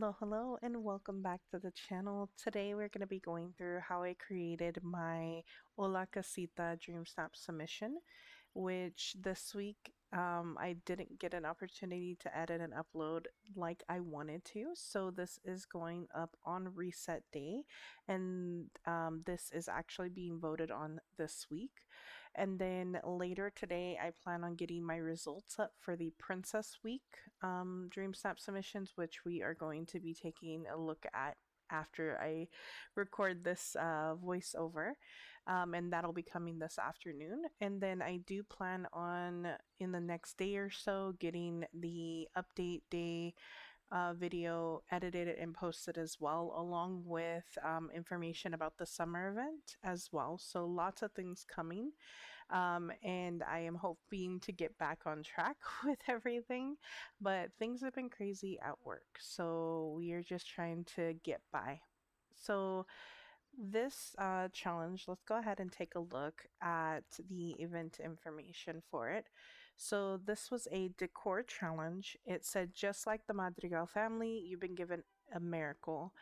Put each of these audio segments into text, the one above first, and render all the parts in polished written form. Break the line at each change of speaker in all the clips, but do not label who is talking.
Hello, and welcome back to the channel. Today we're going to be going through how I created my Hola, Casita DreamSnap submission, which this week I didn't get an opportunity to edit and upload like I wanted to. So this is going up on reset day, and this is actually being voted on this week. And then later today, I plan on getting my results up for the Princess Week DreamSnap submissions, which we are going to be taking a look at after I record this voiceover, and that'll be coming this afternoon. And then I do plan on in the next day or so getting the update day video edited and posted as well, along with information about the summer event as well. So lots of things coming, and I am hoping to get back on track with everything, but things have been crazy at work, so we are just trying to get by. So this challenge, let's go ahead and take a look at the event information for it. So this was a decor challenge. It said, just like the Madrigal family, you've been given a miracle.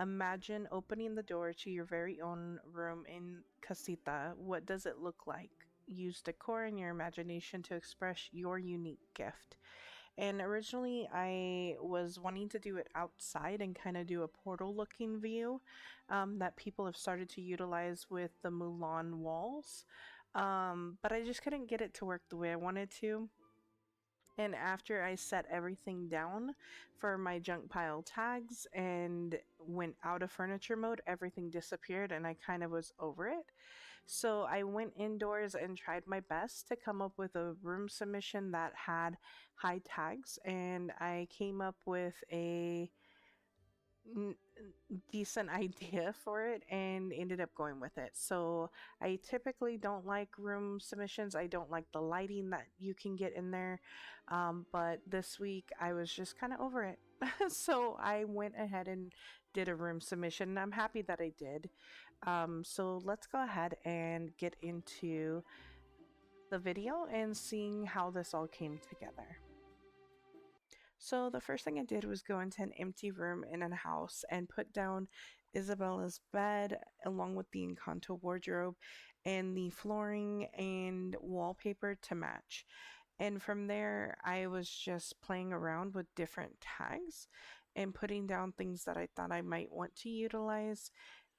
Imagine opening the door to your very own room in Casita. What does it look like? Use decor in your imagination to express your unique gift. And originally, I was wanting to do it outside and kind of do a portal looking view that people have started to utilize with the Mulan walls. But I just couldn't get it to work the way I wanted to. And after I set everything down for my junk pile tags and went out of furniture mode, everything disappeared and I kind of was over it. So I went indoors and tried my best to come up with a room submission that had high tags, and I came up with a decent idea for it and ended up going with it. So I typically don't like room submissions. I don't like the lighting that you can get in there, but this week I was just kind of over it. So I went ahead and did a room submission, and I'm happy that I did. So let's go ahead and get into the video and seeing how this all came together. So the first thing I did was go into an empty room in a house and put down Isabella's bed along with the Encanto wardrobe and the flooring and wallpaper to match. And from there, I was just playing around with different tags and putting down things that I thought I might want to utilize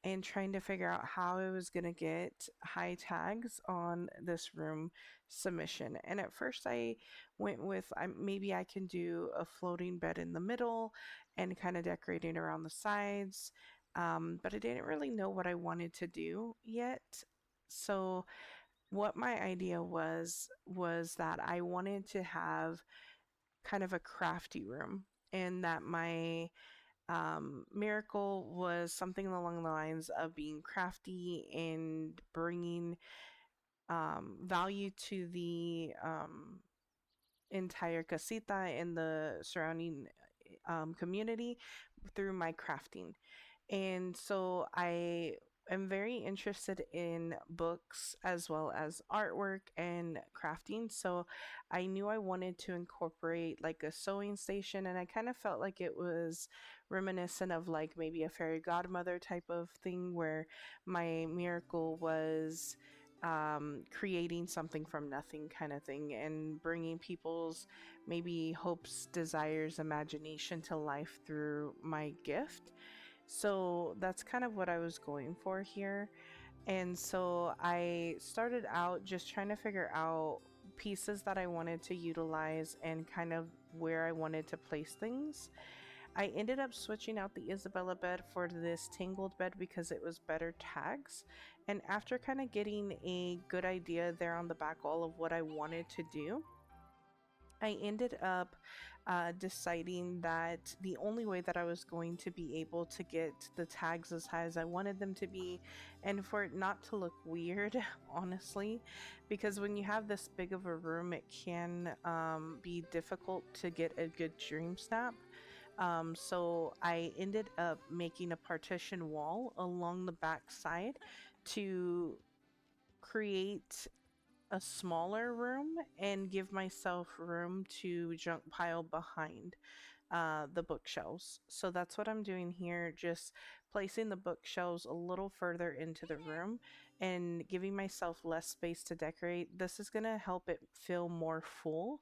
and trying to figure out how I was going to get high tags on this room submission. And at first I went with maybe I can do a floating bed in the middle and kind of decorating around the sides. But I didn't really know what I wanted to do yet. So what my idea was that I wanted to have kind of a crafty room, and that my miracle was something along the lines of being crafty and bringing value to the entire casita and the surrounding community through my crafting. And so I am very interested in books as well as artwork and crafting. So I knew I wanted to incorporate like a sewing station, and I kind of felt like it was reminiscent of like maybe a fairy godmother type of thing where my miracle was creating something from nothing kind of thing and bringing people's maybe hopes, desires, imagination to life through my gift. So that's kind of what I was going for here. And so I started out just trying to figure out pieces that I wanted to utilize and kind of where I wanted to place things. I ended up switching out the Isabella bed for this tangled bed because it was better tags. And after kind of getting a good idea there on the back all of what I wanted to do, I ended up deciding that the only way that I was going to be able to get the tags as high as I wanted them to be, and for it not to look weird, honestly, because when you have this big of a room, it can be difficult to get a good dream snap. So I ended up making a partition wall along the back side to create a smaller room and give myself room to junk pile behind. the bookshelves. So that's what I'm doing here, just placing the bookshelves a little further into the room and giving myself less space to decorate. This is going to help it feel more full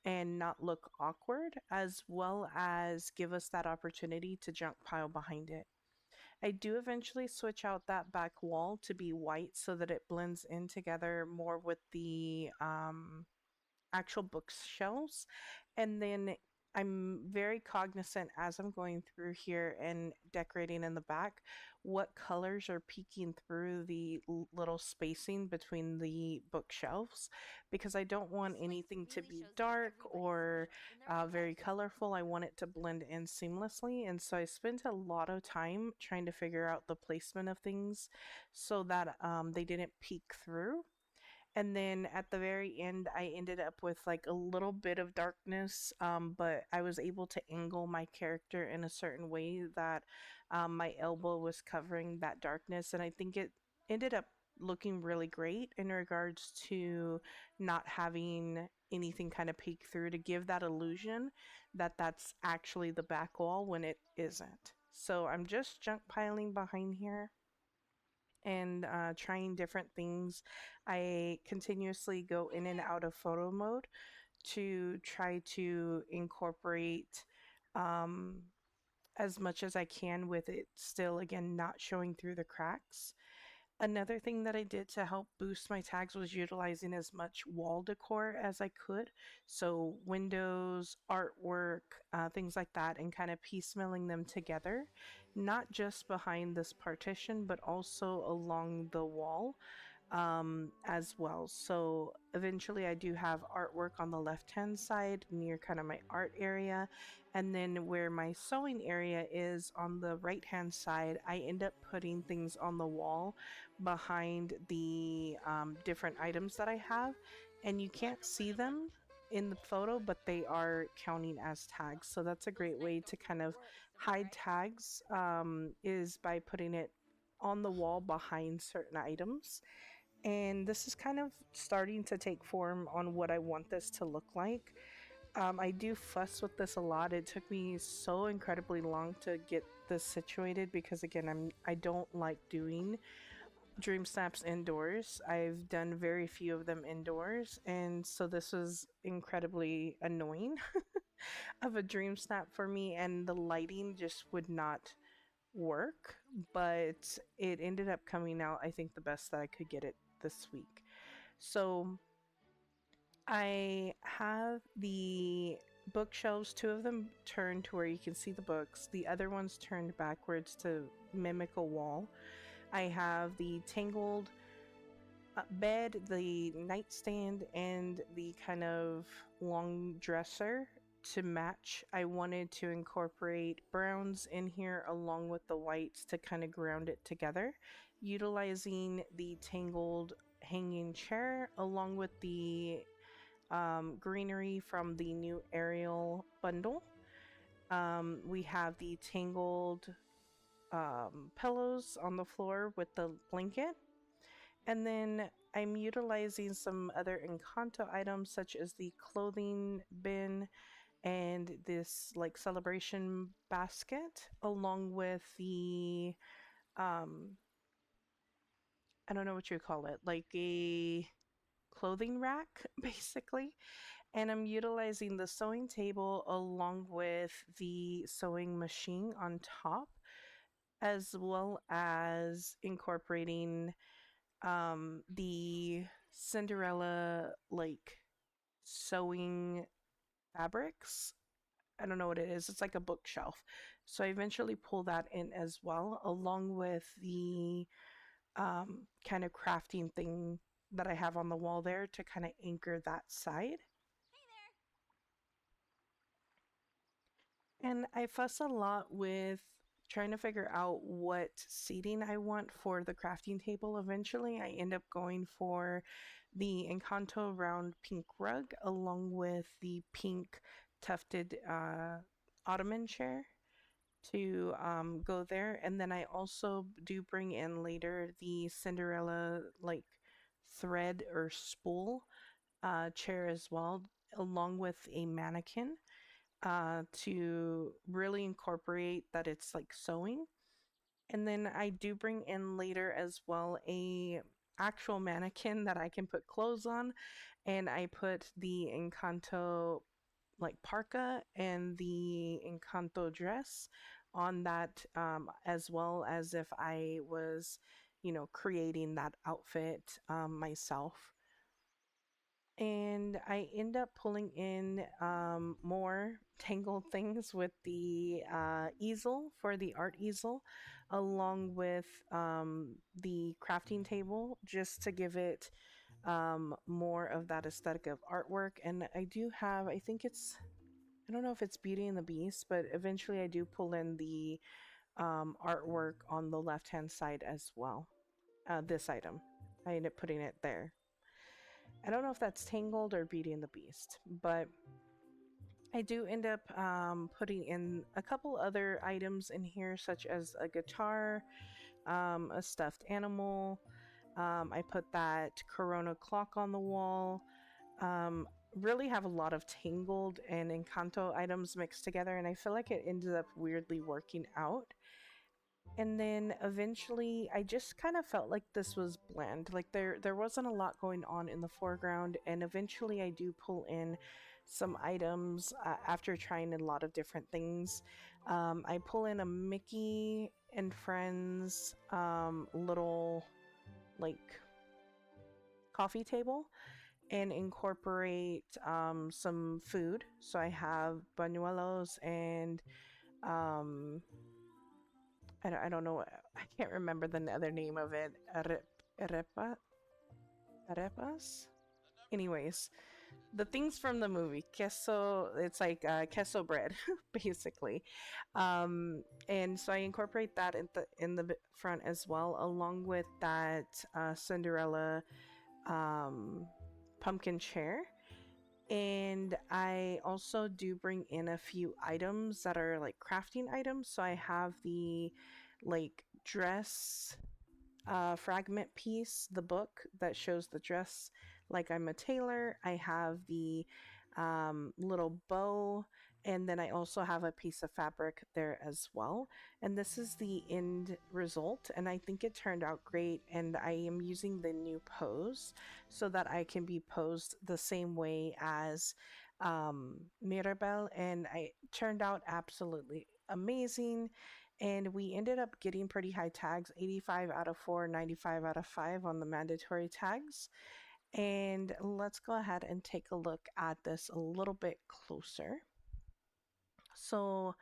and not look awkward, as well as give us that opportunity to junk pile behind it. I do eventually switch out that back wall to be white so that it blends in together more with the actual bookshelves. And then I'm very cognizant as I'm going through here and decorating in the back what colors are peeking through the little spacing between the bookshelves, because I don't want anything to be dark or very colorful. I want it to blend in seamlessly. And so I spent a lot of time trying to figure out the placement of things so that they didn't peek through. And then at the very end, I ended up with like a little bit of darkness, but I was able to angle my character in a certain way that my elbow was covering that darkness. And I think it ended up looking really great in regards to not having anything kind of peek through, to give that illusion that that's actually the back wall when it isn't. So I'm just junk piling behind here and trying different things. I continuously go in and out of photo mode to try to incorporate um, as much as I can with it still, again, not showing through the cracks. Another thing that I did to help boost my tags was utilizing as much wall decor as I could. So windows, artwork, things like that, and kind of piecemealing them together, not just behind this partition, but also along the wall as well. So eventually I do have artwork on the left hand side near kind of my art area, and then where my sewing area is on the right hand side, I end up putting things on the wall behind the different items that I have, and you can't see them in the photo, but they are counting as tags. So that's a great way to kind of hide tags, is by putting it on the wall behind certain items. And this is kind of starting to take form on what I want this to look like. I do fuss with this a lot. It took me so incredibly long to get this situated because, again, I don't like doing dream snaps indoors. I've done very few of them indoors, and so this was incredibly annoying of a dream snap for me, and the lighting just would not work, but it ended up coming out, I think, the best that I could get it this week. So I have the bookshelves, two of them turned to where you can see the books, the other one's turned backwards to mimic a wall. I have the tangled bed, the nightstand, and the kind of long dresser to match. I wanted to incorporate browns in here along with the whites to kind of ground it together, utilizing the tangled hanging chair along with the greenery from the new Ariel bundle. We have the tangled pillows on the floor with the blanket. And then I'm utilizing some other Encanto items such as the clothing bin and this like celebration basket, along with the I don't know what you call it, like a clothing rack basically. And I'm utilizing the sewing table along with the sewing machine on top, as well as incorporating the Cinderella like sewing fabrics. I don't know what it is. It's like a bookshelf. So I eventually pull that in as well, along with the kind of crafting thing that I have on the wall there to kind of anchor that side. And I fuss a lot with trying to figure out what seating I want for the crafting table. Eventually, I end up going for the Encanto round pink rug along with the pink tufted ottoman chair to go there. And then I also do bring in later the Cinderella like thread or spool chair as well, along with a mannequin. to really incorporate that it's like sewing. And then I do bring in later as well a actual mannequin that I can put clothes on, and I put the Encanto like parka and the Encanto dress on that, as well as if I was, creating that outfit myself. And I end up pulling in more tangled things with the easel for the art easel, along with the crafting table, just to give it more of that aesthetic of artwork. And I do have, I think it's, I don't know if it's Beauty and the Beast, but eventually I do pull in the artwork on the left hand side as well. This item, I end up putting it there. I don't know if that's Tangled or Beauty and the Beast, but I do end up putting in a couple other items in here, such as a guitar, a stuffed animal. I put that Corona clock on the wall. Um, really have a lot of Tangled and Encanto items mixed together, and I feel like it ended up weirdly working out. And then eventually I just kind of felt like this was bland. Like there wasn't a lot going on in the foreground, and eventually I do pull in some items after trying a lot of different things. I pull in a Mickey and Friends little like coffee table and incorporate some food. So I have bañuelos and um, I don't know. I can't remember the other name of it. Arepa, arepas. Anyways, the things from the movie queso. It's like queso bread, basically. And so I incorporate that in the front as well, along with that Cinderella um, pumpkin chair. And I also do bring in a few items that are like crafting items. So I have the like dress fragment piece, the book that shows the dress like I'm a tailor. I have the little bow, and then I also have a piece of fabric there as well. And this is the end result, and I think it turned out great. And I am using the new pose so that I can be posed the same way as Mirabelle, and I turned out absolutely amazing. And we ended up getting pretty high tags, 85 out of 4, 95 out of 5 on the mandatory tags. And let's go ahead and take a look at this a little bit closer. So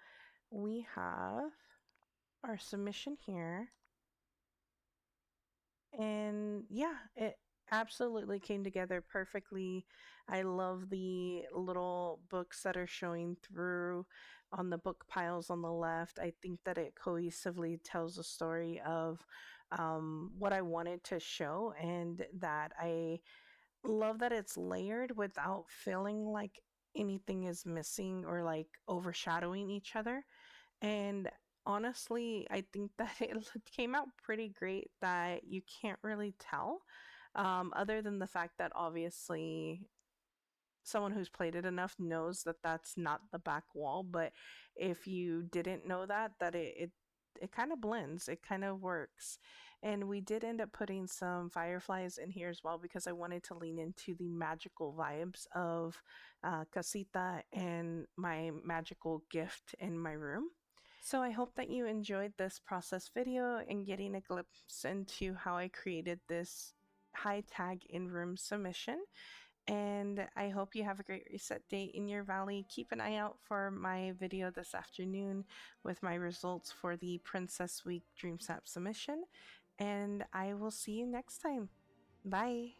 we have our submission here. And yeah, it absolutely came together perfectly. I love the little books that are showing through on the book piles on the left. I think that it cohesively tells a story of what I wanted to show, and that I love that it's layered without feeling like anything is missing or like overshadowing each other. And honestly, I think that it came out pretty great, that you can't really tell, other than the fact that obviously someone who's played it enough knows that that's not the back wall. But if you didn't know that, it kind of blends, it kind of works. And we did end up putting some fireflies in here as well, because I wanted to lean into the magical vibes of Casita and my magical gift in my room. So I hope that you enjoyed this process video and getting a glimpse into how I created this high tag in-room submission. And I hope you have a great reset day in your valley. Keep an eye out for my video this afternoon with my results for the Princess Week DreamSnap submission. And I will see you next time. Bye.